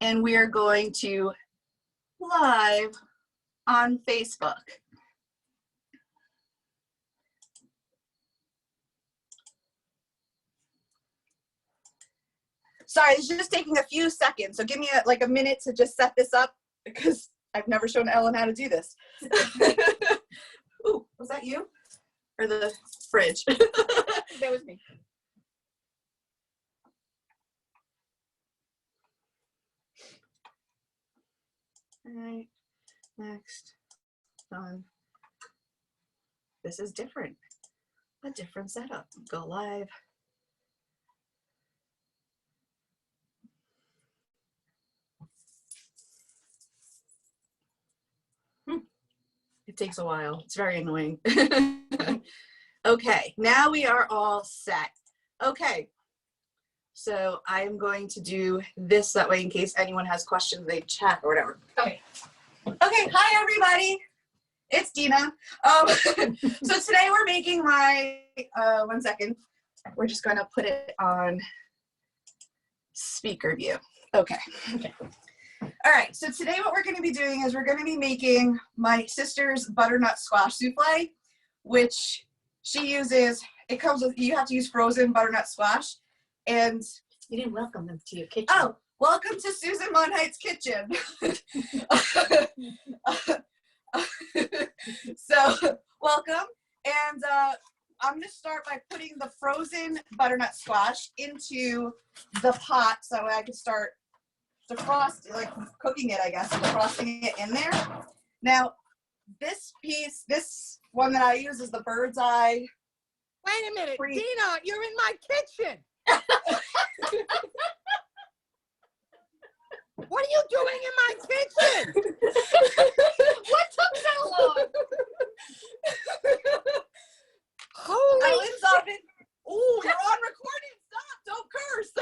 and we are going to live on Facebook. Sorry, this is just taking a few seconds, so give me like a minute to just set this up because I've never shown Ellen how to do this. Ooh, was that you? Or the fridge? That was me. All right, next, done. This is different, a different setup. Go live. It takes a while. It's very annoying. Okay, now we are all set. Okay, so I am going to do this that way in case anyone has questions, they chat or whatever. Okay. Okay, hi everybody. It's Dina. So today we're making my, 1 second. We're just going to put it on speaker view. Okay. Okay. All right, so today what we're going to be doing is we're going to be making my sister's butternut squash souffle, which she uses. It comes with, you have to use frozen butternut squash. And you didn't welcome them to your kitchen. Oh, welcome to Susan Monheit's kitchen. So welcome. And I'm going to start by putting the frozen butternut squash into the pot so I can start defrosting, like cooking it, I guess, and defrosting it in there. Now, this piece, this one that I use is the bird's eye. Wait a minute, Dina, you're in my kitchen. What are you doing in my kitchen? What took so long? Holy Ellen's oven. Ooh, you're on recording. Stop. Don't curse.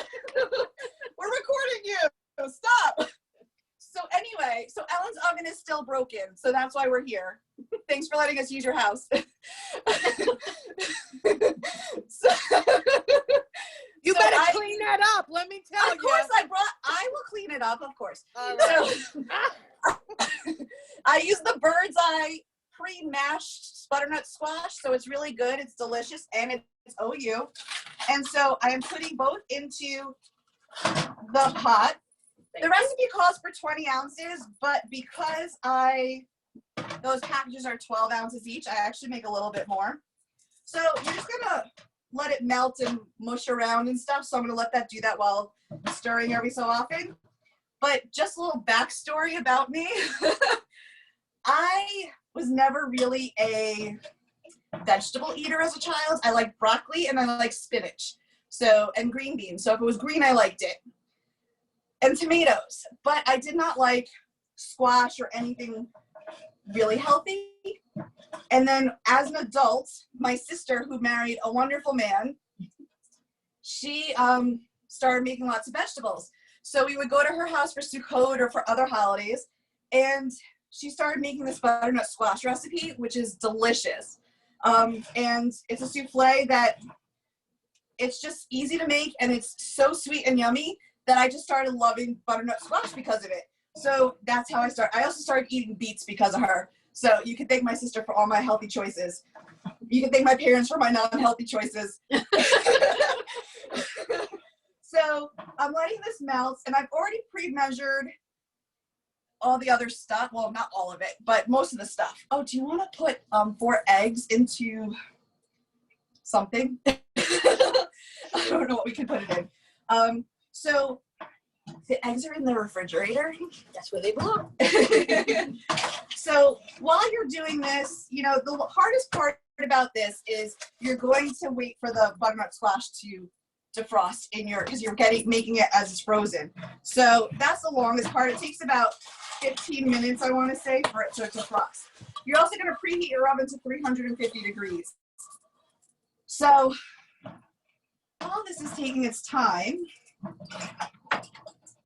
We're recording you. Stop. So anyway, so Ellen's oven is still broken, so that's why we're here. Thanks for letting us use your house. You better clean that up. Let me tell you. Of course, I will clean it up. Of course. Right. So, I use the bird's eye pre-mashed butternut squash, so it's really good. It's delicious, and it's OU. And so I am putting both into the pot. The recipe calls for 20 ounces, but because those packages are 12 ounces each, I actually make a little bit more. So you're just gonna let it melt and mush around and stuff. So I'm gonna let that do that while stirring every so often. But just a little backstory about me. I was never really a vegetable eater as a child. I like broccoli and I like spinach. And green beans. So if it was green, I liked it. And tomatoes, but I did not like squash or anything really healthy. And then as an adult, my sister, who married a wonderful man, she started making lots of vegetables. So we would go to her house for Sukkot or for other holidays, and she started making this butternut squash recipe, which is delicious. And it's a souffle that it's just easy to make, and it's so sweet and yummy that I just started loving butternut squash because of it. So that's how I started. I also started eating beets because of her. So you can thank my sister for all my healthy choices. You can thank my parents for my non-healthy choices. So I'm letting this melt, and I've already pre-measured all the other stuff. Well, not all of it, but most of the stuff. Oh, do you want to put 4 eggs into something? I don't know what we can put it in. So the eggs are in the refrigerator. That's where they belong. So while you're doing this, you know, the hardest part about this is you're going to wait for the butternut squash to defrost because you're making it as it's frozen. So that's the longest part. It takes about 15 minutes, I want to say, for it to defrost. You're also going to preheat your oven to 350 degrees. So while this is taking its time,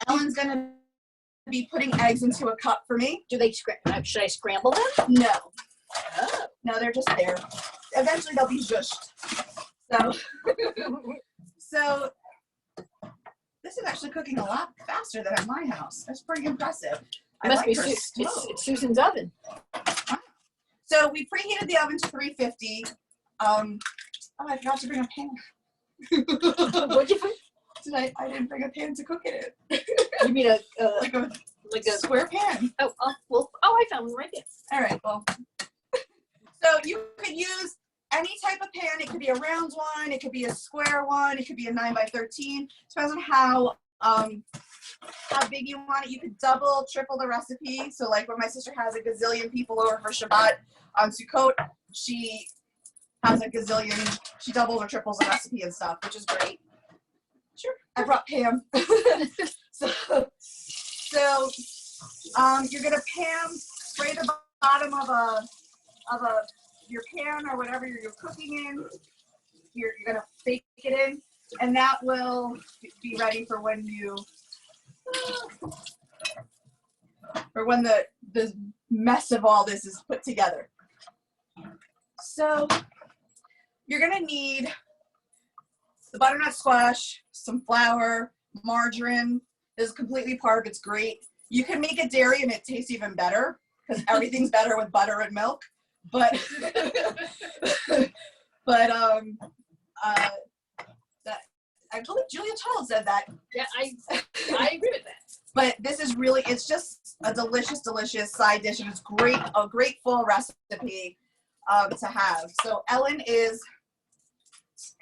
Ellen's going to be putting eggs into a cup for me. Should I scramble them? No. Oh. No, they're just there. Eventually they'll be zhushed. So This is actually cooking a lot faster than at my house. That's pretty impressive. I Must like be her stove. it's Susan's oven. So we preheated the oven to 350. Oh, I forgot to bring a pan. What'd you find? I didn't bring a pan to cook it in. You mean a like a like a square pan. oh well I found one right there. All right, well. So you could use any type of pan. It could be a round one, it could be a square one, it could be a 9x13. Depends on how big you want it. You could double, triple the recipe. So like when my sister has a gazillion people over for Shabbat on Sukkot, she has a gazillion, she doubles or triples the recipe and stuff, which is great. Sure, I brought Pam. so you're gonna spray the bottom of your pan or whatever you're cooking in. You're gonna bake it in, and that will be ready for when the mess of all this is put together. So you're gonna need the butternut squash, some flour, margarine. This is completely parb. It's great. You can make it dairy and it tastes even better because everything's better with butter and milk. But I believe Julia Child said that. Yeah, I agree with that. But this is really, it's just a delicious, delicious side dish, and it's great, a great full recipe to have. So Ellen is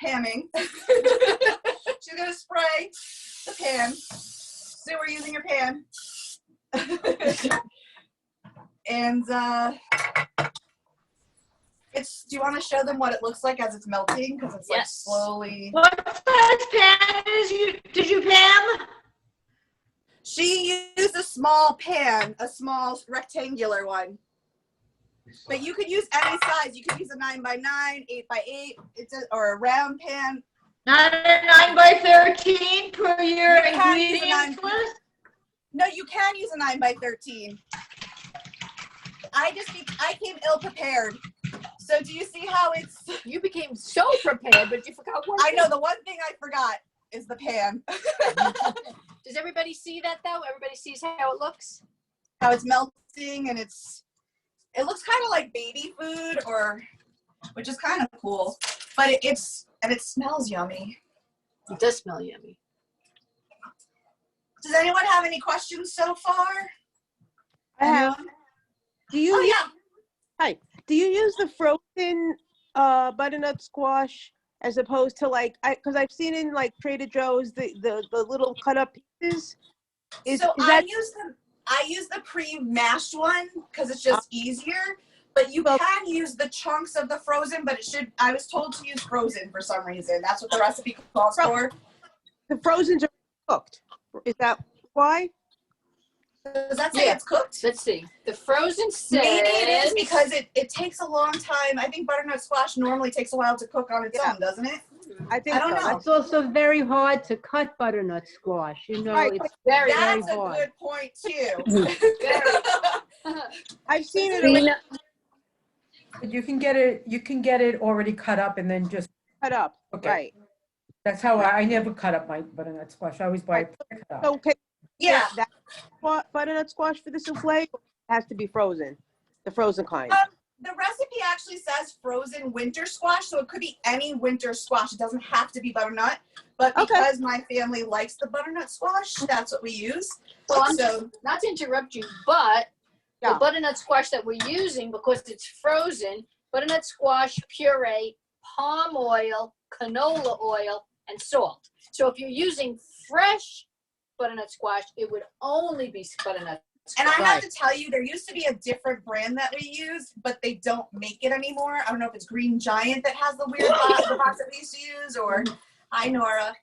pamming. She's gonna spray the pan. Sue, we're using your pan. And do you want to show them what it looks like as it's melting? Because it's like slowly. What size pan did you Pam? She used a small pan, a small rectangular one. But you could use any size. You could use a 9x9, 8x8, or a round pan. Not a 9x13 per your ingredients list? No, you can use a 9x13. I came ill prepared. So do you see how You became so prepared, but you forgot one I thing. know, the one thing I forgot is the pan. Does everybody see that though? Everybody sees how it looks? How it's melting, and it looks kind of like baby food, which is kind of cool. But it smells yummy. It does smell yummy. Does anyone have any questions so far? I have. Do you? Oh yeah. Hi. Do you use the frozen butternut squash as opposed to because I've seen in like Trader Joe's the little cut up pieces. I use the pre-mashed one because it's just easier. But you can use the chunks of the frozen, but I was told to use frozen for some reason. That's what the recipe calls for. The frozens are cooked. Is that why? Does that say it's cooked? Let's see. The frozen says... Maybe it is because it takes a long time. I think butternut squash normally takes a while to cook on its own, doesn't it? I don't know. It's also very hard to cut butternut squash. You know, Right. it's That's very a hard. good point too. I've seen it Dina, But you can get it already cut up and then just, cut up. Okay. Right. that's how I never cut up my butternut squash. I always buy it cut up. So Yeah. that butternut squash for the souffle has to be frozen, the frozen kind. The recipe actually says frozen winter squash, so it could be any winter squash. It doesn't have to be butternut, but because my family likes the butternut squash, that's what we use. well, So not to interrupt you, but the butternut squash that we're using, because it's frozen, butternut squash puree, palm oil, canola oil, and salt. So if you're using fresh butternut squash, it would only be butternut squash. And I have to tell you, there used to be a different brand that we used, but they don't make it anymore. I don't know if it's Green Giant that has the weird box that we used to use, or hi, Nora.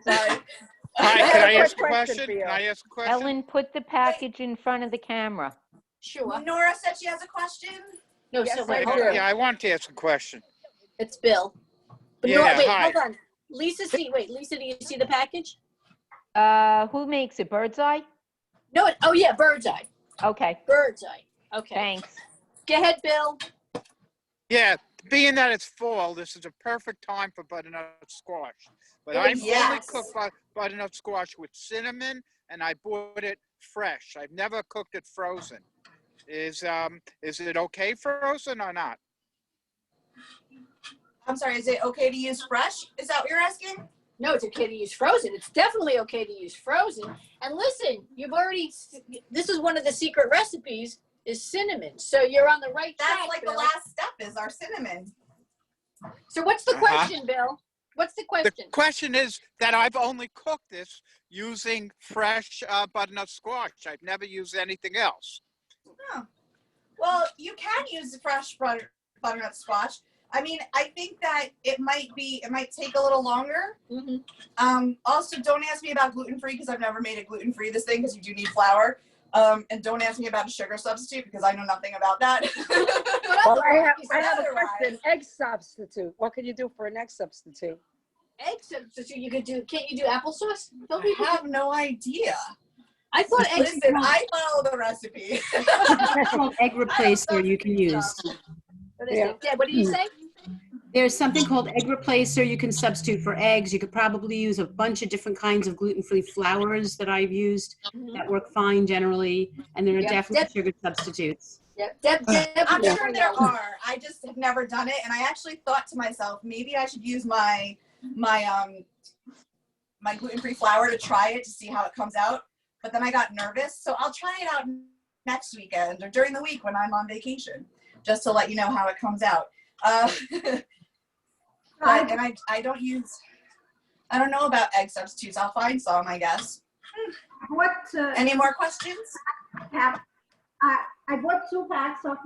Sorry. Hi, can I ask a question question? for you. Can I ask a question? Ellen, put the package in front of the camera. Sure. Nora said she has a question. No, Yes, so I wait, do. hold on. Yeah, I want to ask a question. It's Bill. But Yeah, no, wait, hi. hold on. Lisa, do you see the package? Who makes it? Bird's Eye? No, oh yeah, Bird's Eye. Okay, Bird's Eye. Okay. thanks. Go ahead, Bill. Yeah, being that it's fall, this is a perfect time for butternut squash. But It I've is, only yes. cooked butternut squash with cinnamon, and I bought it fresh. I've never cooked it frozen. Is it okay frozen or not? I'm sorry, is it okay to use fresh? Is that what you're asking? No, it's okay to use frozen. It's definitely okay to use frozen. And listen, this is one of the secret recipes is cinnamon. So you're on the right track, That's like Bill. the last step is our cinnamon. So what's the question, Bill? What's the The question? question is that I've only cooked this using fresh butternut squash. I've never used anything else. Oh. Well, you can use the fresh butternut squash. I mean, I think that it might take a little longer. Mm-hmm. Also, don't ask me about gluten-free because I've never made it gluten-free, this thing, because you do need flour. And don't ask me about a sugar substitute because I know nothing about that. Well, I have a Otherwise- question. Egg substitute. What can you do for an egg substitute? Egg substitute you could do. Can't you do applesauce? Don't I people do- have no idea. I thought eggs. Listen, I follow the recipe. That's called egg replacer you can use. What is Yeah. it? Deb, what did you say? There's something called egg replacer you can substitute for eggs. You could probably use a bunch of different kinds of gluten-free flours that I've used that work fine generally. And there are Yeah. definitely sugar substitutes. Yeah, Deb. I'm sure there are. I just have never done it, and I actually thought to myself, maybe I should use my gluten-free flour to try it to see how it comes out. But then I got nervous, so I'll try it out next weekend or during the week when I'm on vacation, just to let you know how it comes out. But I don't know about egg substitutes. I'll find some, I guess. Any more questions? I bought 2 packs of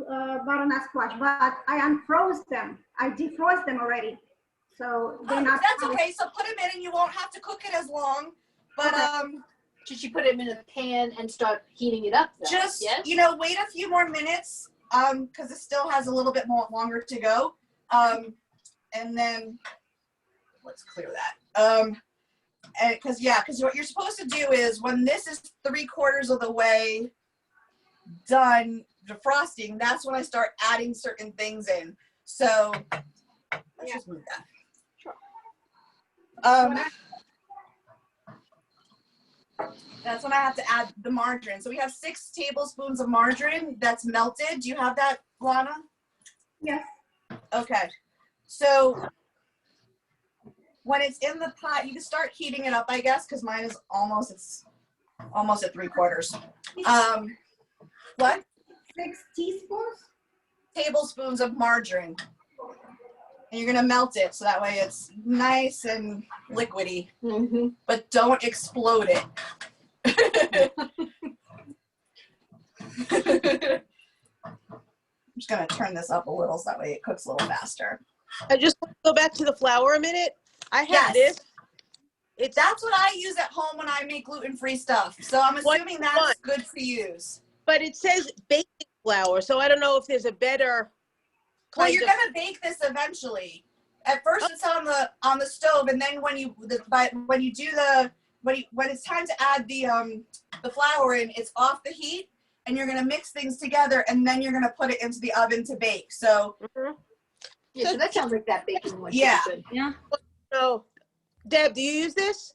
butternut squash, but I unfroze them. I defroze them already, so they're not. That's okay. So put them in, and you won't have to cook it as long. But Should she put it in a pan and start heating it up? Though? just Yes? wait a few more minutes, because it still has a little bit more longer to go. And then let's clear that. And because what you're supposed to do is when this is 3/4 of the way done defrosting, that's when I start adding certain things in. So let's just move that. Sure. That's when I have to add the margarine. So we have 6 tablespoons of margarine that's melted. Do you have that, Lana? Yes. Okay. So when it's in the pot, you can start heating it up, I guess, because mine is almost at 3/4. What? 6 teaspoons? Tablespoons of margarine. And you're gonna melt it so that way it's nice and liquidy, but don't explode it. I'm just gonna turn this up a little so that way it cooks a little faster. I just want to go back to the flour a minute. I Yes. have this. That's what I use at home when I make gluten-free stuff. So I'm assuming that's good to use. But it says baking flour, so I don't know if there's a better Well, kind you're of. gonna bake this eventually. At first, it's on the stove, and then when it's time to add the flour in, it's off the heat, and you're gonna mix things together, and then you're gonna put it into the oven to bake. So Yeah, so that sounds like that baking one. Yeah. Yeah. No, Deb, do you use this?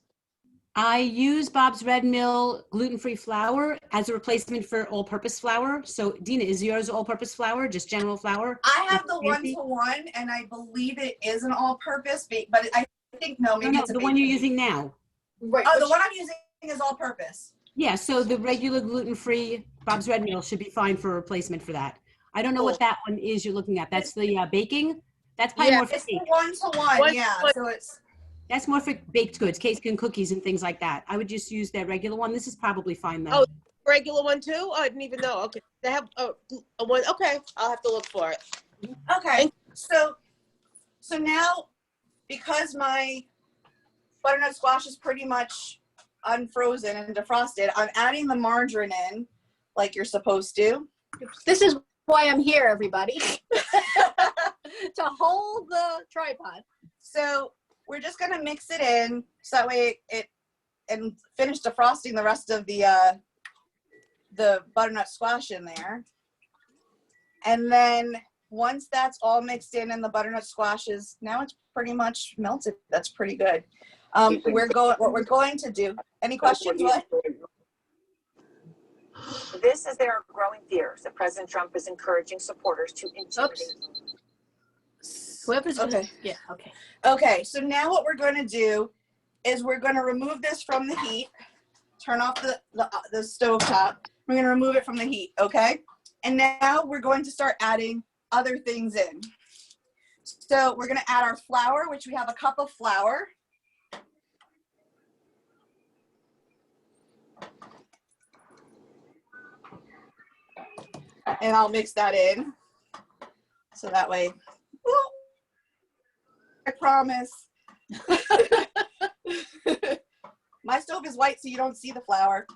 I use Bob's Red Mill gluten-free flour as a replacement for all-purpose flour. So Dina, is yours all-purpose flour, just general flour? I have the Fancy? 1-to-1, and I believe it is an all-purpose, but I think maybe it's a the one you're baking. using now. Right. Oh, the one I'm using is all-purpose. Yeah, so the regular gluten-free Bob's Red Mill should be fine for a replacement for that. I don't know what that one is you're looking at. That's the baking? That's probably more for It's the cake. 1-to-1, yeah. So it's That's more for baked goods, cakes and cookies and things like that. I would just use their regular one. This is probably fine though. Oh, regular one too? Oh, I didn't even know. Okay, they have a one. Okay, I'll have to look for it. okay. So now, because my butternut squash is pretty much unfrozen and defrosted, I'm adding the margarine in like you're supposed to. This is why I'm here, everybody. To hold the tripod. So we're just gonna mix it in so that way and finish defrosting the rest of the butternut squash in there. And then once that's all mixed in and the butternut squash is, now it's pretty much melted. That's pretty good. What we're going to do, any questions? What? This is their growing fears that President Trump is encouraging supporters to intimidate. Whoever's Okay. Yeah, okay. Okay, so now what we're going to do is we're going to remove this from the heat. Turn off the stove top. We're going to remove it from the heat, okay? And now we're going to start adding other things in. So we're going to add our flour, which we have a cup of flour. And I'll mix that in. So that way, whoop, I promise. My stove is white, so you don't see the flour.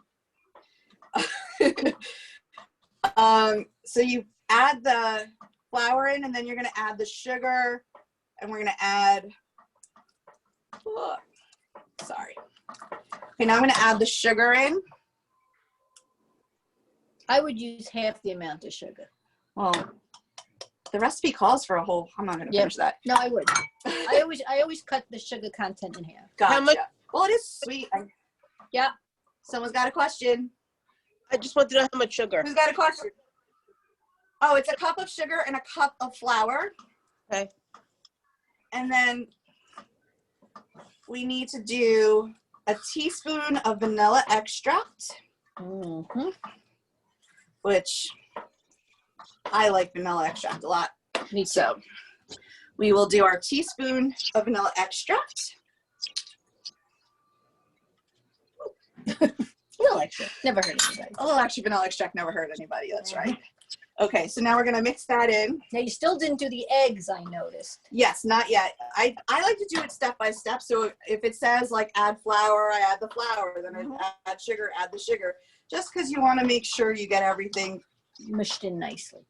So you add the flour in, and then you're gonna add the sugar, and we're gonna add, oh, sorry. Okay, now I'm gonna add the sugar in. I would use half the amount of sugar. Well, the recipe calls for a whole, I'm not gonna finish that. No, I would. I always cut the sugar content in half. Gotcha. How much? Well, it is sweet. Yeah. Someone's got a question. I just want to know how much sugar. Who's got a question? Oh, it's a cup of sugar and a cup of flour. Okay. And then we need to do a teaspoon of vanilla extract, which I like vanilla extract a lot. Me too. So we will do our teaspoon of vanilla extract. Vanilla extract. Never heard of it. Oh, actually, vanilla extract never hurt anybody. That's right. Okay, so now we're gonna mix that in. Now you still didn't do the eggs, I noticed. Yes, not yet. I like to do it step by step. So if it says like add flour, I add the flour. Then I add sugar, add the sugar. Just because you want to make sure you get everything mushed in nicely.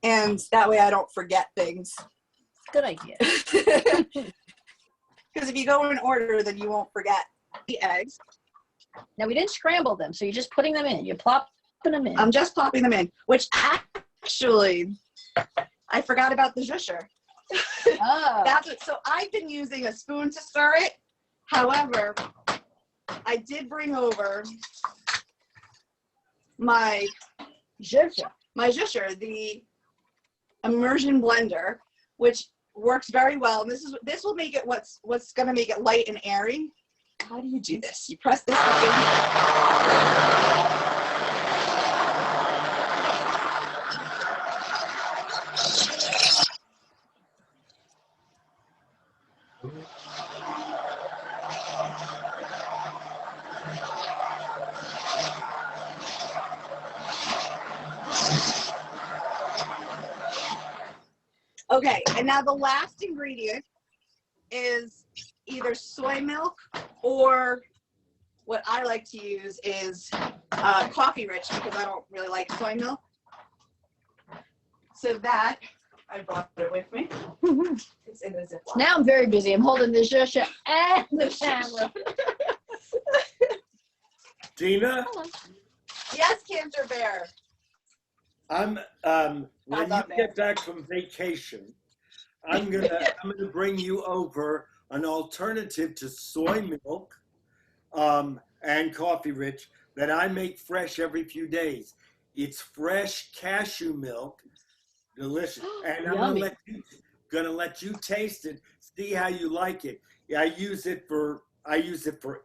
And that way I don't forget things. Good idea. Because if you go in order, then you won't forget the eggs. Now we didn't scramble them, so you're just putting them in. You're plopping them in. I'm just plopping them in, which actually, I forgot about the zhusher. Oh. That's it. So I've been using a spoon to stir it. However, I did bring over my zhusher, the immersion blender, which works very well. And this will make it what's going to make it light and airy. How do you do this? You press this button. Okay, and now the last ingredient is either soy milk or what I like to use is coffee rich because I don't really like soy milk. So that, I brought it with me. It's in a Ziploc. Now I'm very busy. I'm holding the zhusher and the camera. Dina? Yes, Cancer Bear. When you get back from vacation, I'm gonna bring you over an alternative to soy milk and coffee rich that I make fresh every few days. It's fresh cashew milk, delicious, and I'm gonna let you taste it, see how you like it. I use it for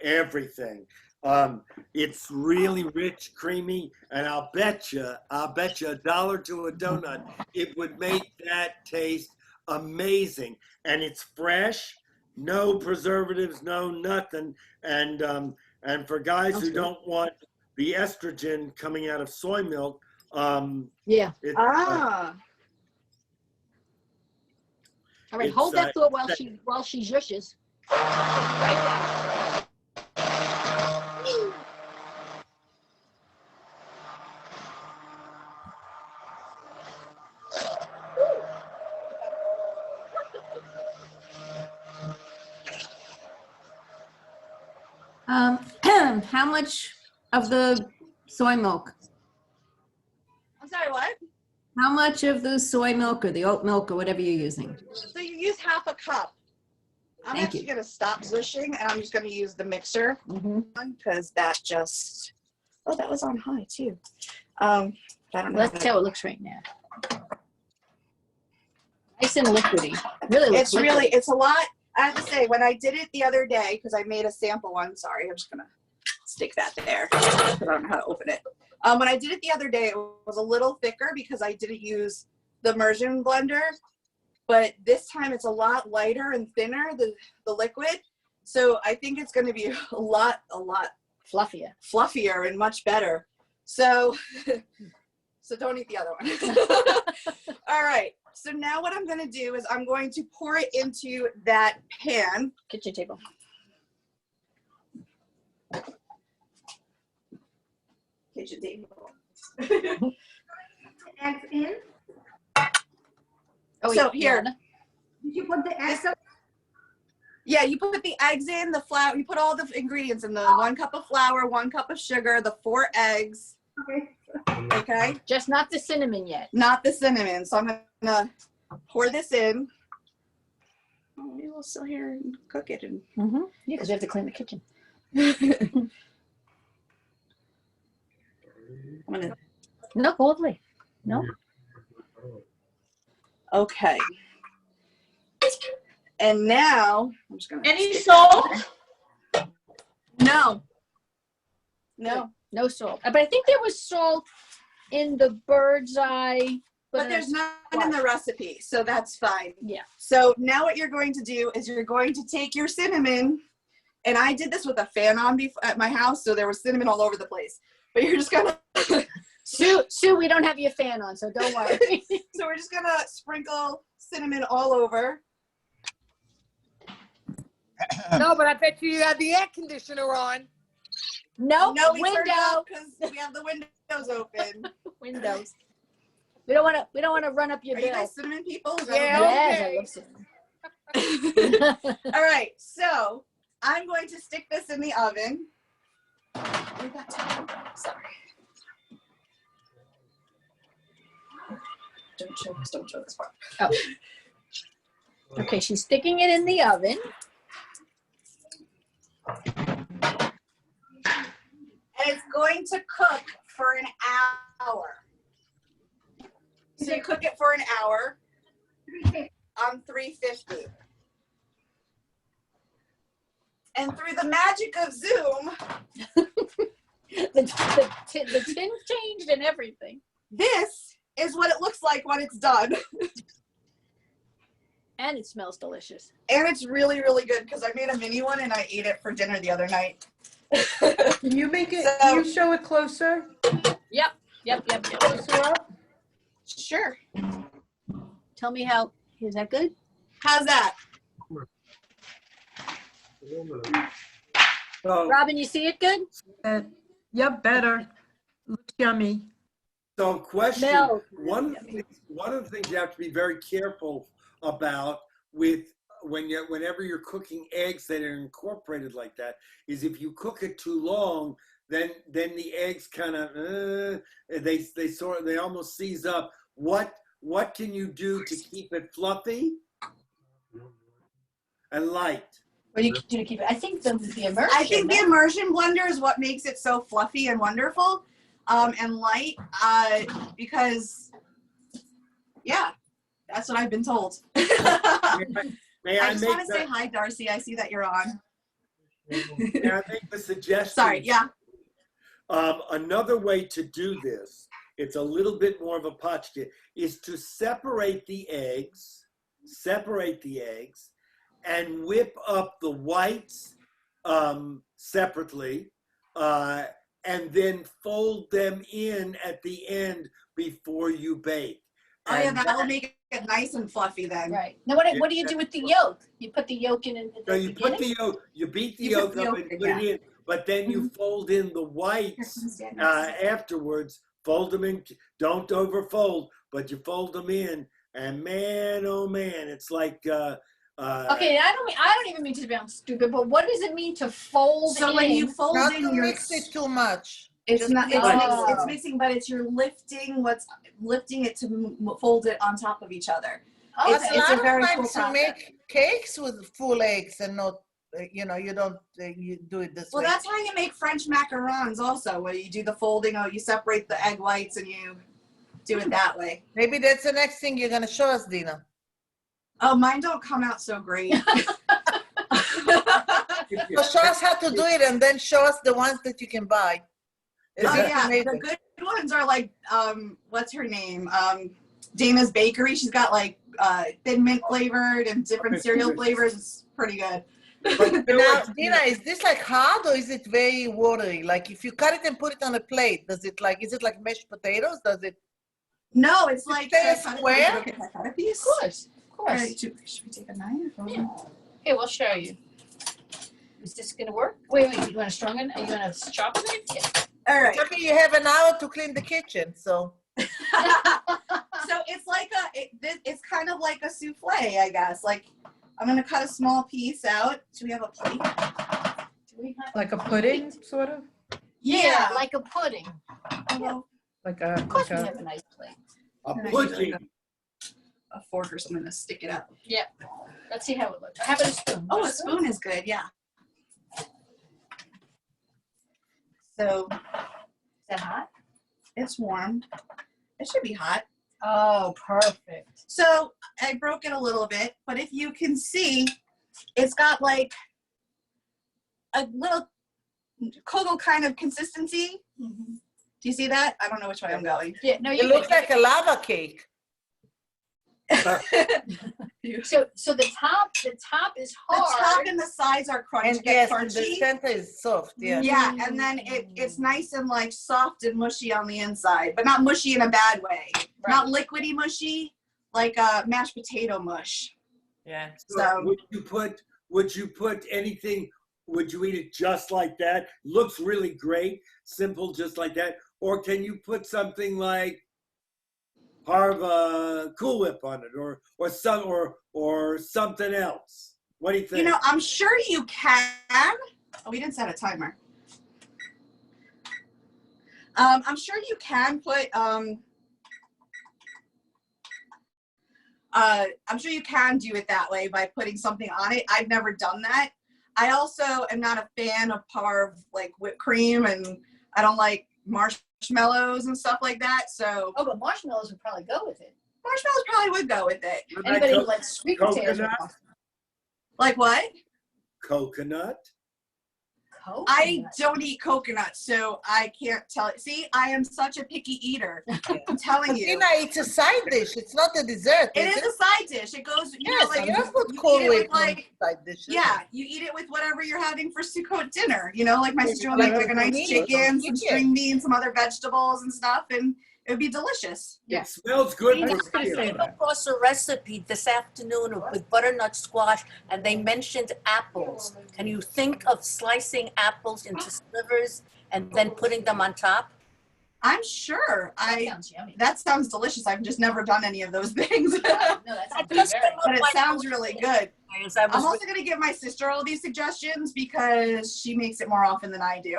everything. It's really rich, creamy, and I'll bet you $1 to a donut, it would make that taste amazing. And it's fresh, no preservatives, no nothing. And for guys who don't want the estrogen coming out of soy milk, all right, hold that thought while she zhushes. How much of the soy milk? I'm sorry, what? How much of the soy milk or the oat milk or whatever you're using? So you use half a cup. I'm Thank actually you. going to stop swishing and I'm just going to use the mixer because that just, oh, that was on high too. I don't know. Well, that's how it looks right now. Nice and liquidy. Really looks It's really, liquidy. it's a lot. I have to say, when I did it the other day, because I made a sample one, sorry, I'm just going to stick that there because I don't know how to open it. When I did it the other day, it was a little thicker because I didn't use the immersion blender. But this time it's a lot lighter and thinner, the liquid. So I think it's going to be a lot fluffier and much better. So, so don't eat the other one. All right. So now what I'm going to do is I'm going to pour it into that pan. Kitchen table. Kitchen table. Eggs in? Oh, so here. Did you put the eggs in? Yeah, you put the eggs in, the flour, you put all the ingredients in the 1 cup of flour, 1 cup of sugar, the 4 eggs. Okay. Okay. Just not the cinnamon yet. Not the cinnamon. So I'm gonna pour this in. Oh, maybe we'll still here and cook it. And Yeah, because we have to clean the kitchen. I'm gonna. No, boldly. No. Okay. And now I'm just gonna. Any salt? No. No salt. But I think there was salt in the bird's eye. But there's none in the recipe, so that's fine. Yeah. So now what you're going to do is you're going to take your cinnamon, and I did this with a fan on at my house, so there was cinnamon all over the place. But you're just gonna Sue, we don't have your fan on, so don't worry. So we're just gonna sprinkle cinnamon all over. No, but I bet you had the air conditioner on. No, No, we turned it window. off because we have the windows open. Windows. We don't want to run up your Are bill. you guys cinnamon people? Is that Yeah. Yes, I love cinnamon. All right, so I'm going to stick this in the oven. Sorry. Don't show this part. Oh. Okay, she's sticking it in the oven. And it's going to cook for an hour. So you cook it for an hour on 350. And through the magic of Zoom, the tin changed and everything. this is what it looks like when it's done. And it smells delicious. And it's really, really good because I made a mini one and I ate it for dinner the other night. Can you make it, can you show it closer? Yep. Closer up? Sure. Tell me how, is that good? How's that? So, Robin, you see it good? Yep, better. Looks yummy. so question, Milk. one of the things you have to be very careful about with whenever you're cooking eggs that are incorporated like that is if you cook it too long, then the eggs kind of they almost seize up. What can you do to keep it fluffy and light? What do you do to keep it? I think the immersion. I think the immersion blender is what makes it so fluffy and wonderful and light because, yeah, that's what I've been told. May I I just make want to say hi, Darcy. I see that you're on. May I make the suggestion? Sorry, yeah. Another way to do this, it's a little bit more of a potchkit, is to separate the eggs, and whip up the whites separately, and then fold them in at the end before you bake. Oh yeah, that'll make it nice and fluffy then. Right. Now what do you do with the yolk? You put the yolk in the So you beginning? put the yolk, you beat the You yolk put the up yolk and in, put it in, but then you fold in the whites afterwards. Fold them in. Don't overfold, but you fold them in, and man, oh man, it's like. Okay, I don't even mean to sound stupid, but what does it mean to fold in? So when you fold Not in to your mix it too much. It's Just not. It's, put- it's mixing, but it's you're lifting it to fold it on top of each other. Okay. It's a very cool you process. make cakes with full eggs and not, you don't, you do it this Well, way. that's how you make French macarons also, where you do the folding, you separate the egg whites and you do it that way. Maybe that's the next thing you're going to show us, Dina. Oh, mine don't come out so great. So show us how to do it and then show us the ones that you can buy. Oh yeah, the good ones are like, what's her name? Dana's Bakery. She's got like thin mint flavored and different cereal flavors. It's pretty good. Now, Dina, is this like hard or is it very watery? Like if you cut it and put it on a plate, is it like mashed potatoes? Does it? No, it's like stay square. Okay, can I cut a piece? Of course. Right, should we take a knife? Yeah. Here, we'll show you. Is this gonna work? Wait, you want to strong it? Are you gonna chop it? Yeah. All right. Tell me you have an hour to clean the kitchen, so. So it's like it's kind of like a souffle, I guess. Like I'm gonna cut a small piece out. Do we have a plate? Do we have Like a pudding, sort of? Yeah, like a pudding. Yeah. Like Of course we a, have a nice plate. A And I pudding. usually a fork or something to stick it up. Yeah. Let's see how it looks. How about a spoon? Oh, a spoon is good, yeah. So Is that hot? it's warm. It should be hot. Oh, perfect. So I broke it a little bit, but if you can see, it's got like a little cocoa kind of consistency. Mm-hmm. Do you see that? I don't know which way I'm going. Yeah, no, It looks like a lava cake. So the top is hard. The top and the sides are And crunchy. yes, crunchy. the center is soft, yeah. Yeah, and then it's nice and like soft and mushy on the inside, but not mushy in a bad way. Right. Not liquidy mushy, like mashed potato mush. Yeah. So Would you put anything? Would you eat it just like that? Looks really great, simple, just like that. Or can you put something like Cool Whip on it, or something else? What do you think? You know, I'm sure you can. Oh, we didn't set a timer. I'm sure you can put I'm sure you can do it that way by putting something on it. I've never done that. I also am not a fan of parve like whipped cream, and I don't like marshmallows and stuff like that. So Oh, but marshmallows would probably go with it. marshmallows probably would go with it. Anybody who likes sweet potatoes would coconut? Like what? Coconut. I don't eat coconut, so I can't tell it. See, I am such a picky eater. I'm telling you. Dina, it's a side dish. It's not a dessert. It is a side dish. It goes, you Yes, know, like you don't put you Cool eat it with Whip on like, side dishes. yeah, you eat it with whatever you're having for Sukkot dinner. You know, like my sister will make like a nice Meat. chicken, some Yeah. string beans, some other vegetables and stuff, and it would be delicious. It smells good I from here. came across a recipe this afternoon with butternut squash, and they mentioned apples. Can you think of slicing apples into slivers and then putting them on top? I'm sure. That sounds yummy. That sounds delicious. I've just never done any of those things. No, that sounds just very. But it sounds really good. As I was I'm also going to give my sister all these suggestions because she makes it more often than I do.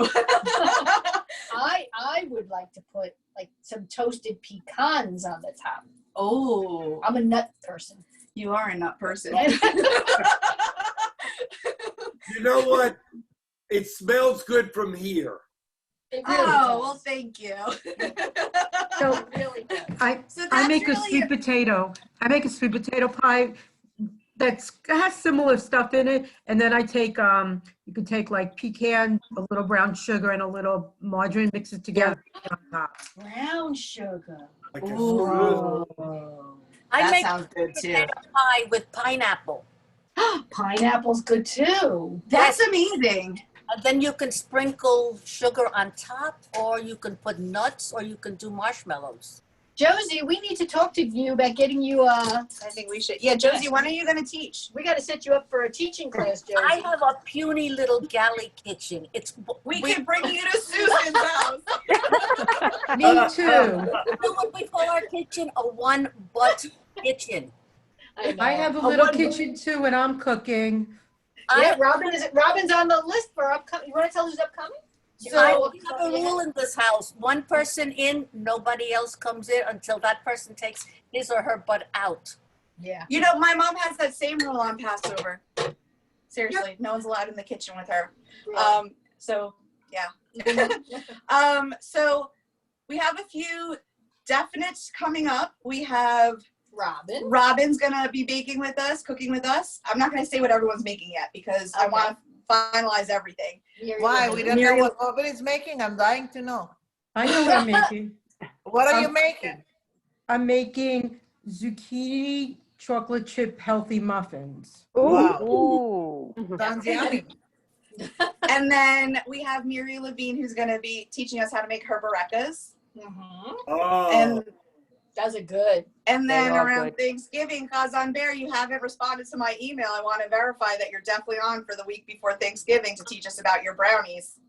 I would like to put like some toasted pecans on the top. Oh, I'm a nut person. you are a nut person. You know what? It smells good from here. It really Oh, does. well, thank you. so Really good. I So make a really sweet potato. I make a sweet potato pie that has similar stuff in it, and then I take you could take like pecan, a little brown sugar, and a little margarine, mix it together. On top. Brown sugar. Like a Ooh. I That make sounds good too. potato pie with pineapple. Pineapple's good too. That's amazing. And then you can sprinkle sugar on top, or you can put nuts, or you can do marshmallows. Josie, we need to talk to you about getting you I think we should. Yeah, Josie, when are you going to teach? we got to set you up for a teaching class, Josie. I have a puny little galley kitchen. We can bring you to Susan's house. Me too. You know what we call our kitchen? A one-butt kitchen. I have a little kitchen too when I'm cooking. Yeah, Robin's on the list for upcoming. You want to tell who's upcoming? So I have a rule in this house. One person in, nobody else comes in until that person takes his or her butt out. Yeah. you know, my mom has that same rule on Passover. Seriously, no one's allowed in the kitchen with her. So yeah. So we have a few definites coming up. We have Robin. Robin's gonna be baking with us, cooking with us. I'm not gonna say what everyone's making yet because I want to finalize everything. Why? We don't know what Robin is making? I'm dying to know. I know what I'm making. What are you making? I'm making zucchini chocolate chip healthy muffins. Wow. Sounds yummy. And then we have Miri Levine who's gonna be teaching us how to make her barekas. Oh. And those are good. And They then are around good. Thanksgiving, Kazan Bear, you haven't responded to my email. I want to verify that you're definitely on for the week before Thanksgiving to teach us about your brownies.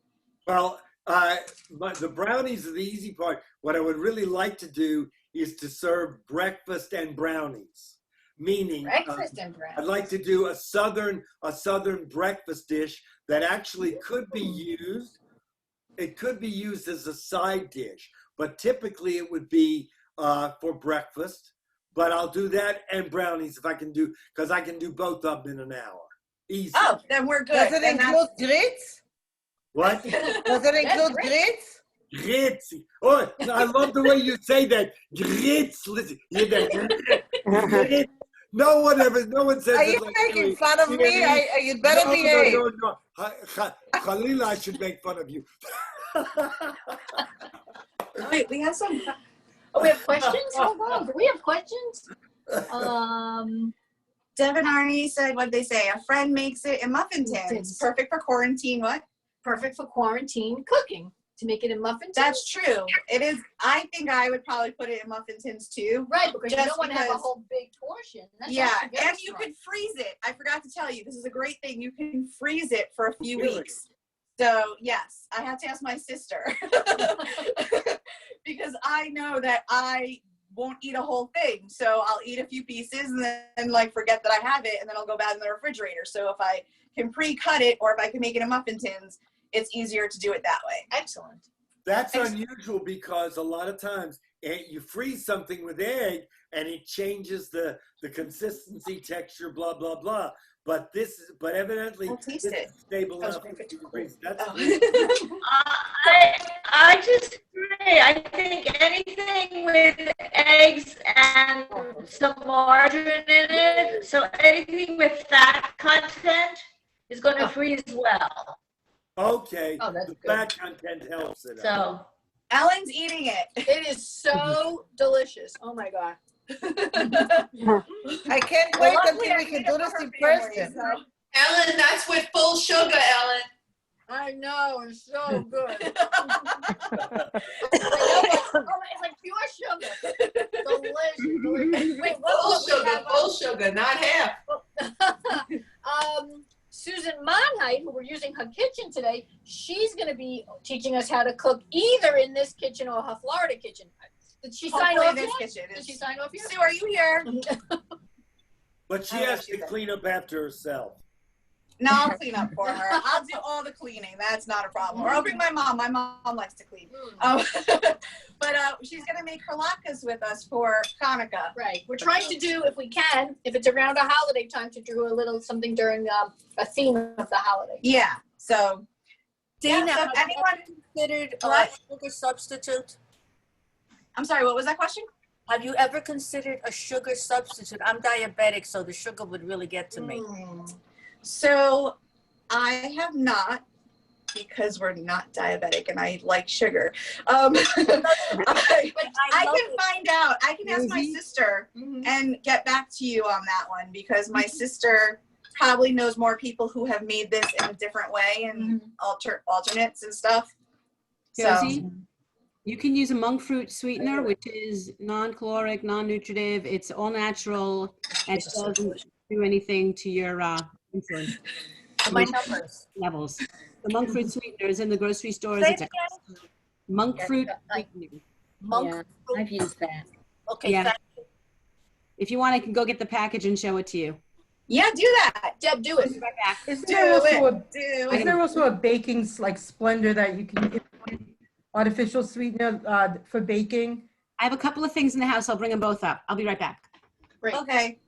Well, but the brownies are the easy part. What I would really like to do is to serve breakfast and brownies. Meaning, Breakfast and brownies. I'd like to do a southern breakfast dish that actually could be used. It could be used as a side dish, but typically it would be for breakfast. But I'll do that and brownies if I can do, because I can do both of them in an hour. Easy. Oh, then we're good. Does it include grits? What? Does it include grits? Grits. Oh, I love the way you say that. Grits. Listen, you grits. No one says Are it you like making you. fun of me? You better behave. No. Khalila, I should make fun of you. Wait, we have some. Oh, we have questions? Hold on. Do we have questions? Devin Arnie said, what did they say? A friend makes it in muffin tins. Perfect for quarantine. What? Perfect for quarantine cooking. To make it in muffin tins? That's true. It is. I think I would probably put it in muffin tins too. Right, because you Just don't want to have a because- whole big portion. That's Yeah, actually very and you smart. could freeze it. I forgot to tell you, this is a great thing. You can freeze it for a few Really? weeks. So yes, I have to ask my sister because I know that I won't eat a whole thing. So I'll eat a few pieces and then like forget that I have it, and then I'll go back in the refrigerator. So if I can pre-cut it or if I can make it in muffin tins, it's easier to do it that way. Excellent. That's unusual because a lot of times you freeze something with egg and it changes the consistency, texture, blah blah blah. But evidently I'll taste this it. is stable That was enough. perfect. to freeze. That's I disagree. I think anything with eggs and some margarine in it, so anything with fat content is going to freeze well. okay. Oh, that's the good. fat content helps it. So Ellen's eating it. It is so delicious. Oh my God. I can't wait until we can do this in person. Ellen, that's with full sugar, Ellen. I know, it's so good. I know, it's like pure sugar. Delicious. Wait, Full sugar, not half. Susan Monheit, who we're using her kitchen today, she's going to be teaching us how to cook either in this kitchen or her Florida kitchen. Did she sign Hopefully off this yet? kitchen Did is- she sign off yet? Sue, are you here? But she has to clean up after herself. No, I'll clean up for her. I'll do all the cleaning. That's not a problem. Or I'll bring my mom. My mom likes to clean. But she's going to make her latkes with us for Hanukkah. Right. We're trying to do, if we can, if it's around a holiday time, to do a little something during a theme of the holiday. Yeah. So, Dina, yeah, so have you anyone ever considered a What? sugar substitute? I'm sorry, what was that question? Have you ever considered a sugar substitute? I'm diabetic, so the sugar would really get to me. So I have not, because we're not diabetic and I like sugar. I can find out. I can ask my sister and get back to you on that one because my sister probably knows more people who have made this in a different way and alternates and stuff. Josie, you can use a monk fruit sweetener, which is non-caloric, non-nutritive. It's all natural and it doesn't do anything to your insulin. My numbers. Levels. The monk fruit sweetener is in the grocery stores. Say It's it a monk fruit like sweetener. monk Yeah, fruit. I've used that. Okay, Yeah. thank you. If you want, I can go get the package and show it to you. Yeah, do that. Deb, do it. Isn't there also it. a baking like Splendor that you can artificial sweetener for baking? I have a couple of things in the house. I'll bring them both up. I'll be right back. Great. Okay.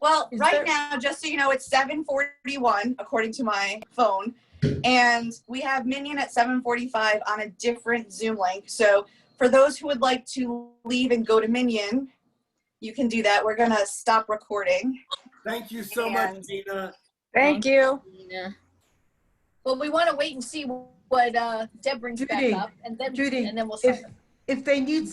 Well, now, just so you know, it's 7:41 according to my phone, and we have Minion at 7:45 on a different Zoom link. So for those who would like to leave and go to Minion, you can do that. We're gonna stop recording. Thank you so much, Dina. Thank you. Well, we want to wait and see what Deb brings back up, and then we'll. If they need